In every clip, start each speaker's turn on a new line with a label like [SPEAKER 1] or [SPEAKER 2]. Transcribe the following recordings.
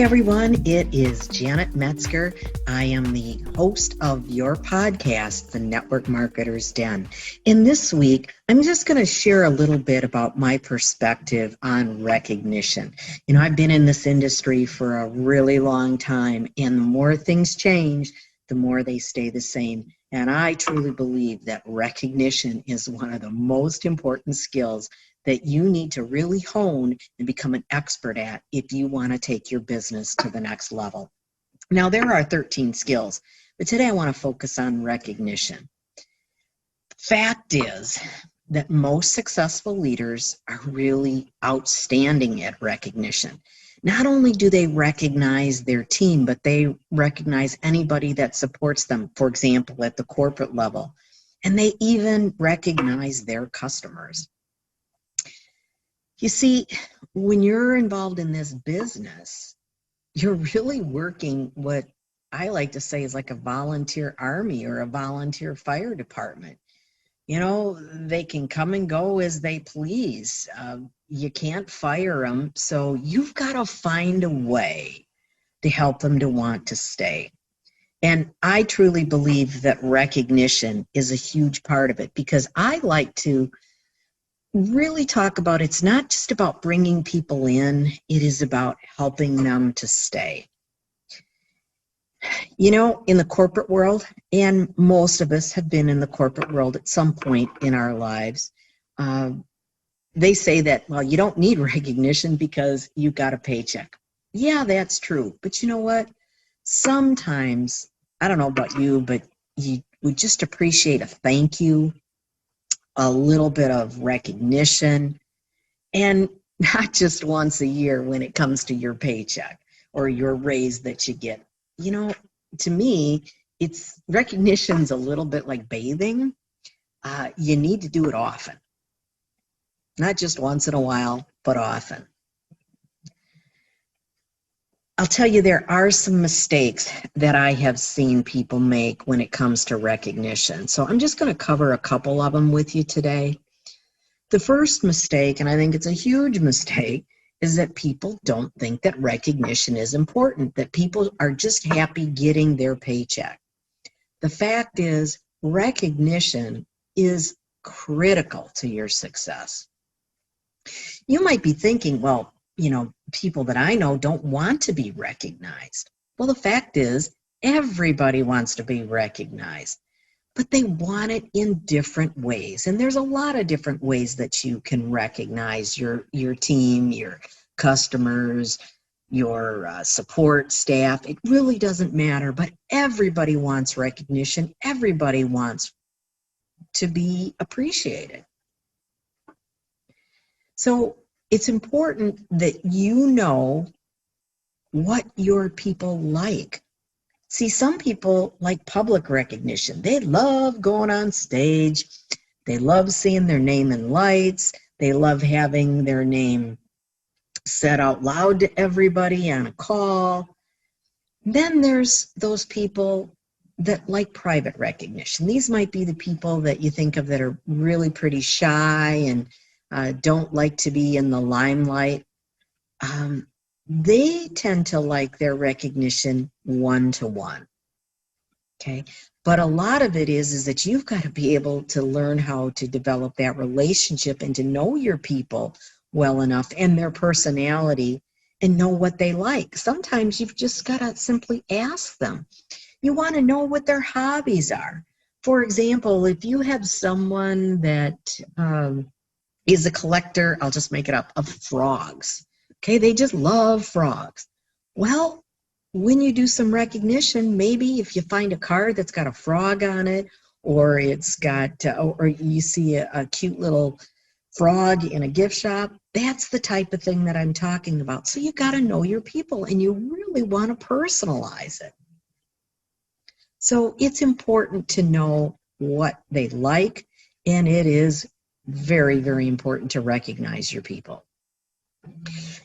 [SPEAKER 1] everyone. It is Janet Metzger. I am the host of your podcast, The Network Marketer's Den. And this week, I'm just going to share a little bit about my perspective on recognition. You know, I've been in this industry for a really long time, and the more things change, the more they stay the same. And I truly believe that recognition is one of the most important skills that you need to really hone and become an expert at if you want to take your business to the next level. Now, there are 13 skills, but today I want to focus on recognition. Fact is that most successful leaders are really outstanding at recognition. Not only do they recognize their team, but they recognize anybody that supports them, for example, at the corporate level, and they even recognize their customers. You see, when you're involved in this business, you're really working what I like to say is like a volunteer army or a volunteer fire department. You know, they can come and go as they please. You can't fire them, so you've got to find a way to help them to want to stay. And I truly believe that recognition is a huge part of it, because I like to really talk about it's not just about bringing people in, it is about helping them to stay. You know, in the corporate world, and most of us have been in the corporate world at some point in our lives, they say that, well, you don't need recognition because you got a paycheck. Yeah, that's true. But you know what? Sometimes, I don't know about you, but you would just appreciate a thank you, a little bit of recognition, and not just once a year when it comes to your paycheck or your raise that you get. You know, to me, it's recognition's a little bit like bathing. You need to do it often. Not just once in a while, but often. I'll tell you, there are some mistakes that I have seen people make when it comes to recognition. So I'm just going to cover a couple of them with you today. The first mistake, and I think it's a huge mistake, is that people don't think that recognition is important, that people are just happy getting their paycheck. The fact is, recognition is critical to your success. You might be thinking, well, you know, people that I know don't want to be recognized. Well, the fact is, everybody wants to be recognized, but they want it in different ways. And there's a lot of different ways that you can recognize your team, your customers, your support staff. It really doesn't matter, but everybody wants recognition. Everybody wants to be appreciated. So it's important that you know what your people like. See, some people like public recognition. They love going on stage. They love seeing their name in lights. They love having their name said out loud to everybody on a call. Then there's those people that like private recognition. These might be the people that you think of that are really pretty shy and don't like to be in the limelight. They tend to like their recognition one-to-one, okay? But a lot of it is that you've got to be able to learn how to develop that relationship and to know your people well enough and their personality and know what they like. Sometimes you've just got to simply ask them. You want to know what their hobbies are. For example, if you have someone that is a collector, I'll just make it up, of frogs. Okay, they just love frogs. Well, when you do some recognition, maybe if you find a card that's got a frog on it, or it's got, or you see a cute little frog in a gift shop, that's the type of thing that I'm talking about. So you got to know your people, and you really want to personalize it. So it's important to know what they like, and it is very, very important to recognize your people.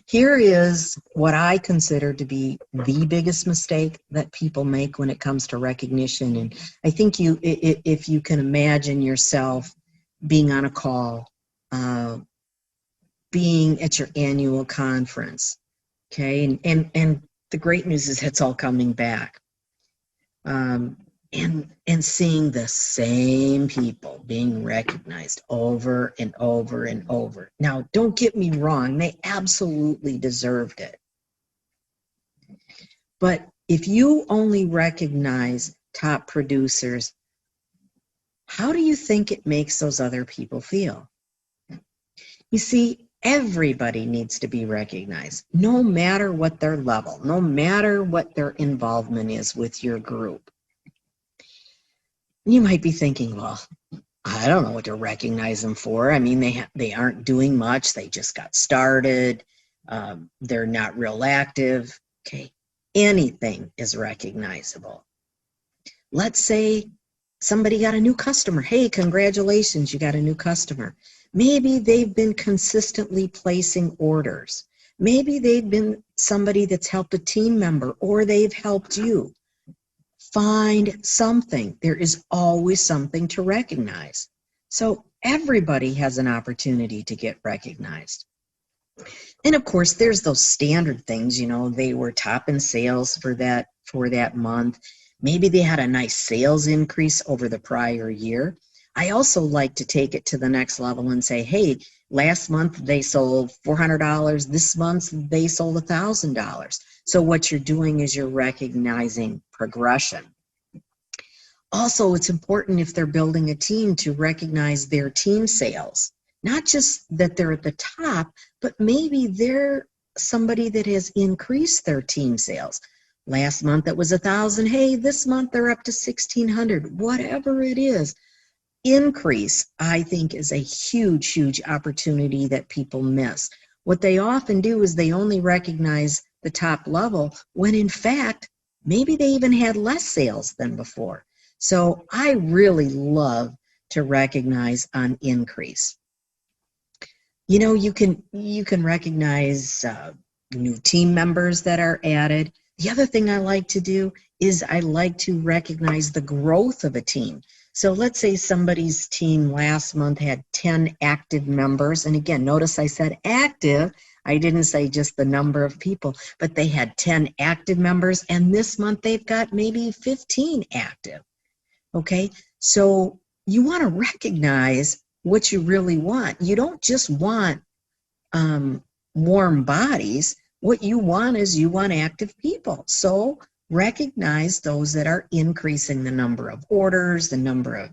[SPEAKER 1] Here is what I consider to be the biggest mistake that people make when it comes to recognition. And I think if you can imagine yourself being on a call, being at your annual conference, okay, and the great news is it's all coming back. And seeing the same people being recognized over and over and over. Now, don't get me wrong, they absolutely deserved it. But if you only recognize top producers, how do you think it makes those other people feel? You see, everybody needs to be recognized, no matter what their level, no matter what their involvement is with your group. You might be thinking, well, I don't know what to recognize them for. I mean, they aren't doing much. They just got started. They're not real active. Okay, anything is recognizable. Let's say somebody got a new customer. Hey, congratulations, you got a new customer. Maybe they've been consistently placing orders. Maybe they've been somebody that's helped a team member, or they've helped you. Find something. There is always something to recognize. So everybody has an opportunity to get recognized. And of course, there's those standard things, you know, they were top in sales for that month. Maybe they had a nice sales increase over the prior year. I also like to take it to the next level and say, hey, last month they sold $400. This month they sold $1,000. So what you're doing is you're recognizing progression. Also, it's important if they're building a team to recognize their team sales. Not just that they're at the top, but maybe they're somebody that has increased their team sales. Last month it was 1,000. Hey, this month they're up to 1,600. Whatever it is, increase, I think, is a huge, huge opportunity that people miss. What they often do is they only recognize the top level when in fact, maybe they even had less sales than before. So I really love to recognize on increase. You know, you can recognize new team members that are added. The other thing I like to do is I like to recognize the growth of a team. So let's say somebody's team last month had 10 active members. And again, notice I said active. I didn't say just the number of people, but they had 10 active members. And this month they've got maybe 15 active. Okay, so you want to recognize what you really want. You don't just want warm bodies. What you want is you want active people. So recognize those that are increasing the number of orders, the number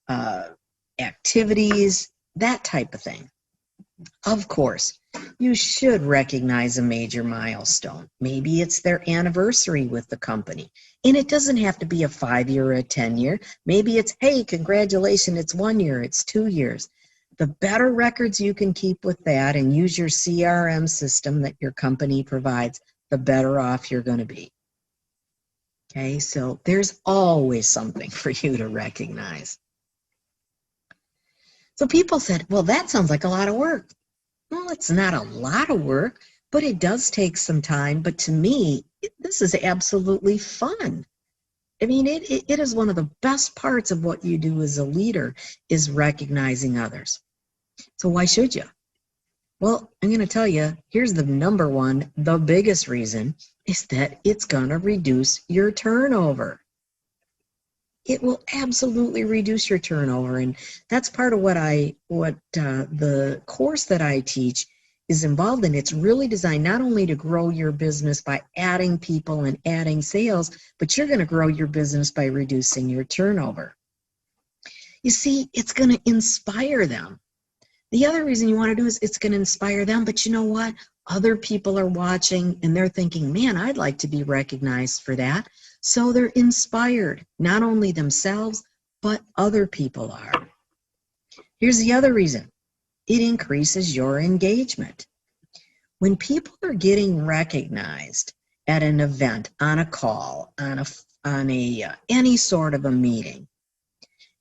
[SPEAKER 1] of activities, that type of thing. Of course, you should recognize a major milestone. Maybe it's their anniversary with the company. And it doesn't have to be a 5-year or a 10-year. Maybe it's, hey, congratulations, it's 1 year, it's 2 years. The better records you can keep with that and use your CRM system that your company provides, the better off you're going to be. Okay, so there's always something for you to recognize. So people said, well, that sounds like a lot of work. Well, it's not a lot of work, but it does take some time. But to me, this is absolutely fun. I mean, it is one of the best parts of what you do as a leader is recognizing others. So why should you? Well, I'm going to tell you, here's the number one, the biggest reason is that it's going to reduce your turnover. It will absolutely reduce your turnover. And that's part of what the course that I teach is involved in. It's really designed not only to grow your business by adding people and adding sales, but you're going to grow your business by reducing your turnover. You see, it's going to inspire them. The other reason you want to do is it's going to inspire them, but you know what? Other people are watching and they're thinking, man, I'd like to be recognized for that. So they're inspired, not only themselves, but other people are. Here's the other reason. It increases your engagement. When people are getting recognized at an event, on a call, on any sort of a meeting,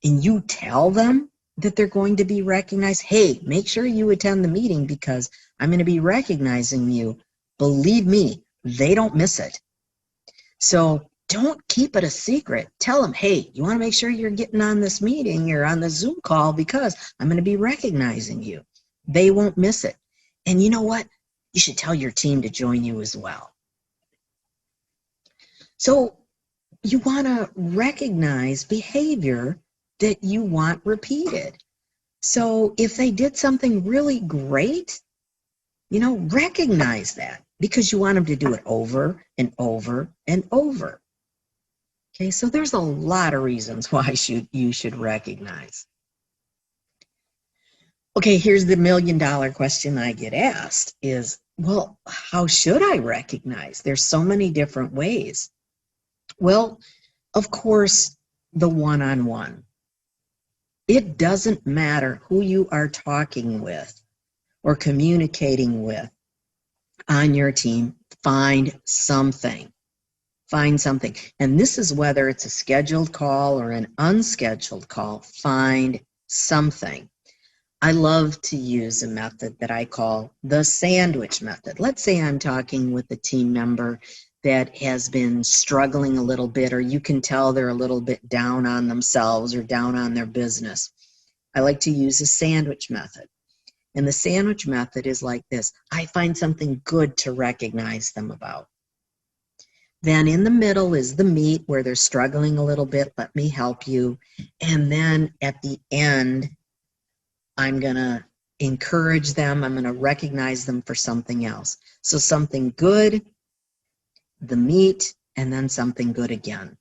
[SPEAKER 1] and you tell them that they're going to be recognized, hey, make sure you attend the meeting because I'm going to be recognizing you. Believe me, they don't miss it. So don't keep it a secret. Tell them, hey, you want to make sure you're getting on this meeting or on the Zoom call because I'm going to be recognizing you. They won't miss it. And you know what? You should tell your team to join you as well. So you want to recognize behavior that you want repeated. So if they did something really great, recognize that because you want them to do it over and over and over. Okay, so there's a lot of reasons why you should recognize. Okay, here's the $1 million question I get asked is, well, how should I recognize? There's so many different ways. Well, of course, the one-on-one. It doesn't matter who you are talking with or communicating with on your team. Find something. Find something. And this is whether it's a scheduled call or an unscheduled call. Find something. I love to use a method that I call the sandwich method. Let's say I'm talking with a team member that has been struggling a little bit, or you can tell they're a little bit down on themselves or down on their business. I like to use a sandwich method. And the sandwich method is like this. I find something good to recognize them about. Then in the middle is the meat where they're struggling a little bit. Let me help you. And then at the end, I'm going to encourage them. I'm going to recognize them for something else. So something good, the meat, and then something good again.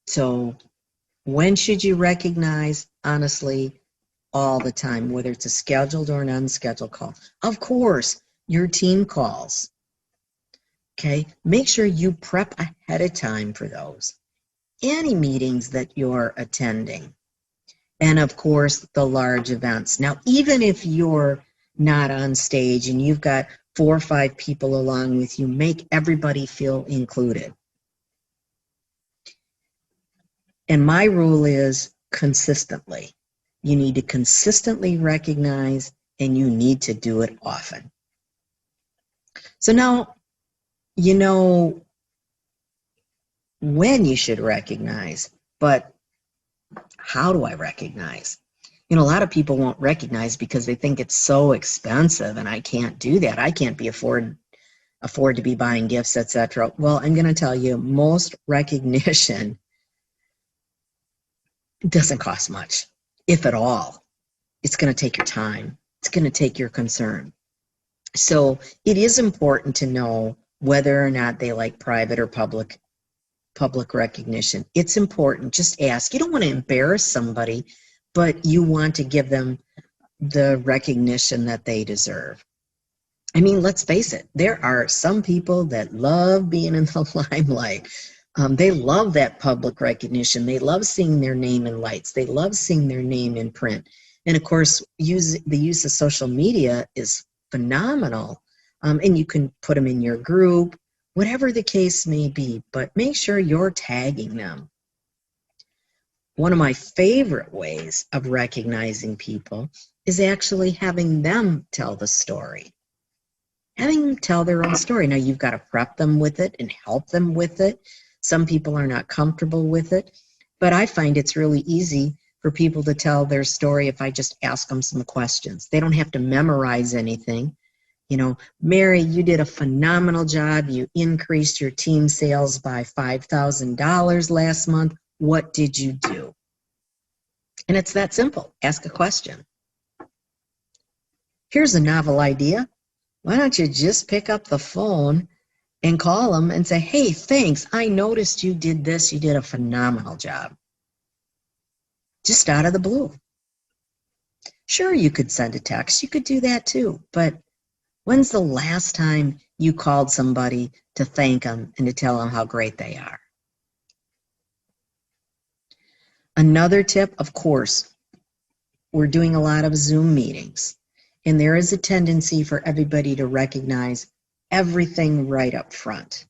[SPEAKER 1] So when should you recognize? Honestly, all the time, whether it's a scheduled or an unscheduled call. Of course, your team calls. Okay, make sure you prep ahead of time for those. Any meetings that you're attending. And of course, the large events. Now, even if you're not on stage and you've got 4 or 5 people along with you, make everybody feel included. And my rule is consistently. You need to consistently recognize, and you need to do it often. So now, you know when you should recognize, but how do I recognize? A lot of people won't recognize because they think it's so expensive and I can't do that. I can't afford to be buying gifts, etc. Well, I'm going to tell you, most recognition doesn't cost much, if at all. It's going to take your time. It's going to take your concern. So it is important to know whether or not they like private or public recognition. It's important. Just ask. You don't want to embarrass somebody, but you want to give them the recognition that they deserve. I mean, let's face it. There are some people that love being in the limelight. They love that public recognition. They love seeing their name in lights. They love seeing their name in print. And of course, the use of social media is phenomenal. And you can put them in your group, whatever the case may be, but make sure you're tagging them. One of my favorite ways of recognizing people is actually having them tell the story. Having them tell their own story. Now, you've got to prep them with it and help them with it. Some people are not comfortable with it, but I find it's really easy for people to tell their story if I just ask them some questions. They don't have to memorize anything. Mary, you did a phenomenal job. You increased your team sales by $5,000 last month. What did you do? And it's that simple. Ask a question. Here's a novel idea. Why don't you just pick up the phone and call them and say, hey, thanks. I noticed you did this. You did a phenomenal job. Just out of the blue. Sure, you could send a text. You could do that too. But when's the last time you called somebody to thank them and to tell them how great they are? Another tip, of course, we're doing a lot of Zoom meetings, and there is a tendency for everybody to recognize everything right up front.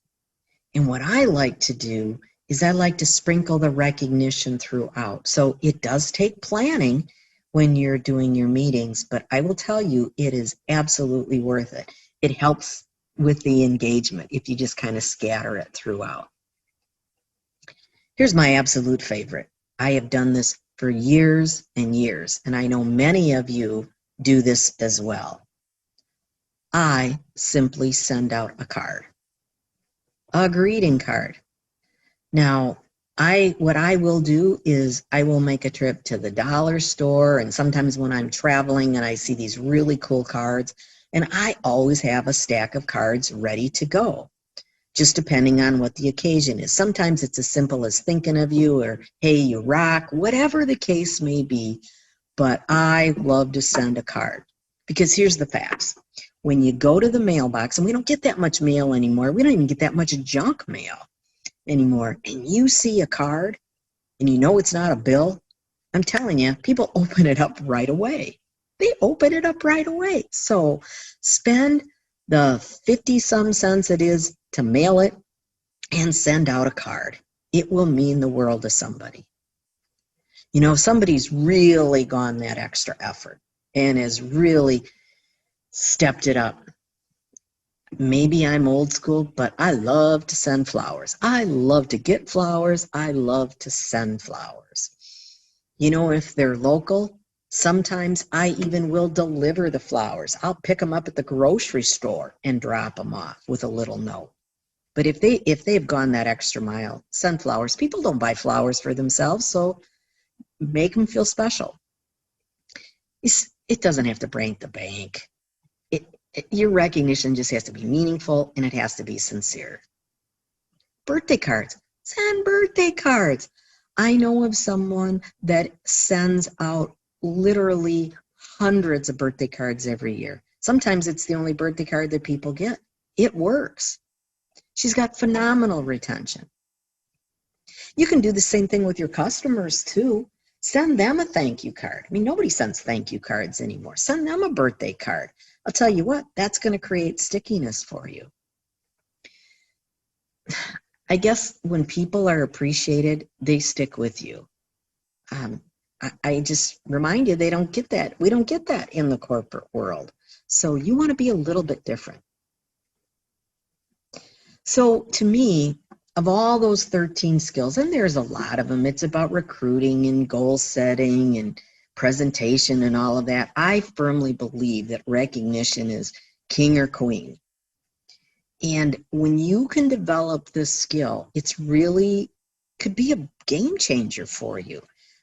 [SPEAKER 1] And what I like to do is I like to sprinkle the recognition throughout. So it does take planning when you're doing your meetings, but I will tell you it is absolutely worth it. It helps with the engagement if you just kind of scatter it throughout. Here's my absolute favorite. I have done this for years and years, and I know many of you do this as well. I simply send out a card. a greeting card. Now, what I will do is I will make a trip to the dollar store, and sometimes when I'm traveling and I see these really cool cards, and I always have a stack of cards ready to go, just depending on what the occasion is. Sometimes it's as simple as thinking of you, or hey, you rock, whatever the case may be. But I love to send a card, because here's the facts. When you go to the mailbox, and we don't get that much mail anymore, we don't even get that much junk mail anymore, and you see a card and you know it's not a bill, I'm telling you, people open it up right away. They open it up right away. So spend the 50 some cents it is to mail it and send out a card. It will mean the world to somebody. You know, somebody's really gone that extra effort and has really stepped it up. Maybe I'm old school, but I love to send flowers. I love to get flowers. I love to send flowers. You know, if they're local, sometimes I even will deliver the flowers. I'll pick them up at the grocery store and drop them off with a little note. But if they've gone that extra mile, send flowers. People don't buy flowers for themselves, so make them feel special. It doesn't have to break the bank. Your recognition just has to be meaningful, and it has to be sincere. Birthday cards. Send birthday cards. I know of someone that sends out literally hundreds of birthday cards every year. Sometimes it's the only birthday card that people get. It works. She's got phenomenal retention. You can do the same thing with your customers too. Send them a thank you card. I mean, nobody sends thank you cards anymore. Send them a birthday card. I'll tell you what, that's going to create stickiness for you. I guess when people are appreciated, they stick with you. I just remind you, they don't get that. We don't get that in the corporate world. So you want to be a little bit different. So to me, of all those 13 skills, and there's a lot of them, it's about recruiting and goal setting and presentation and all of that. I firmly believe that recognition is king or queen. And when you can develop this skill, it's really could be a game changer for you.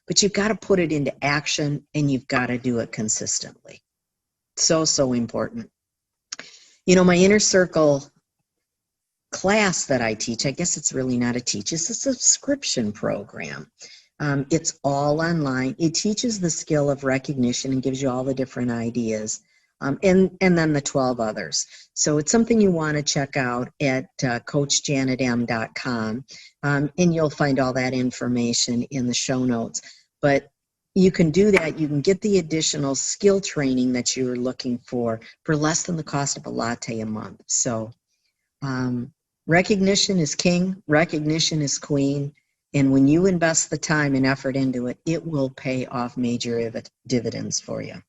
[SPEAKER 1] But you've got to put it into action, and you've got to do it consistently. So important. You know, my inner circle class that I teach, I guess it's really not a teach, it's a subscription program. It's all online. It teaches the skill of recognition and gives you all the different ideas, and then the 12 others. So it's something you want to check out at coachjanetm.com, and you'll find all that information in the show notes. But you can do that. You can get the additional skill training that you're looking for less than the cost of a latte a month. So recognition is king, recognition is queen. And when you invest the time and effort into it, it will pay off major dividends for you.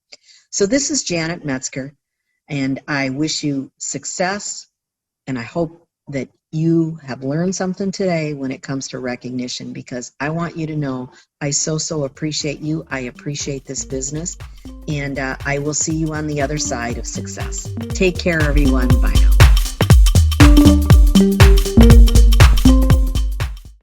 [SPEAKER 1] So this is Janet Metzger, and I wish you success, and I hope that you have learned something today when it comes to recognition, because I want you to know I so appreciate you. I appreciate this business, and I will see you on the other side of success. Take care, everyone. Bye now.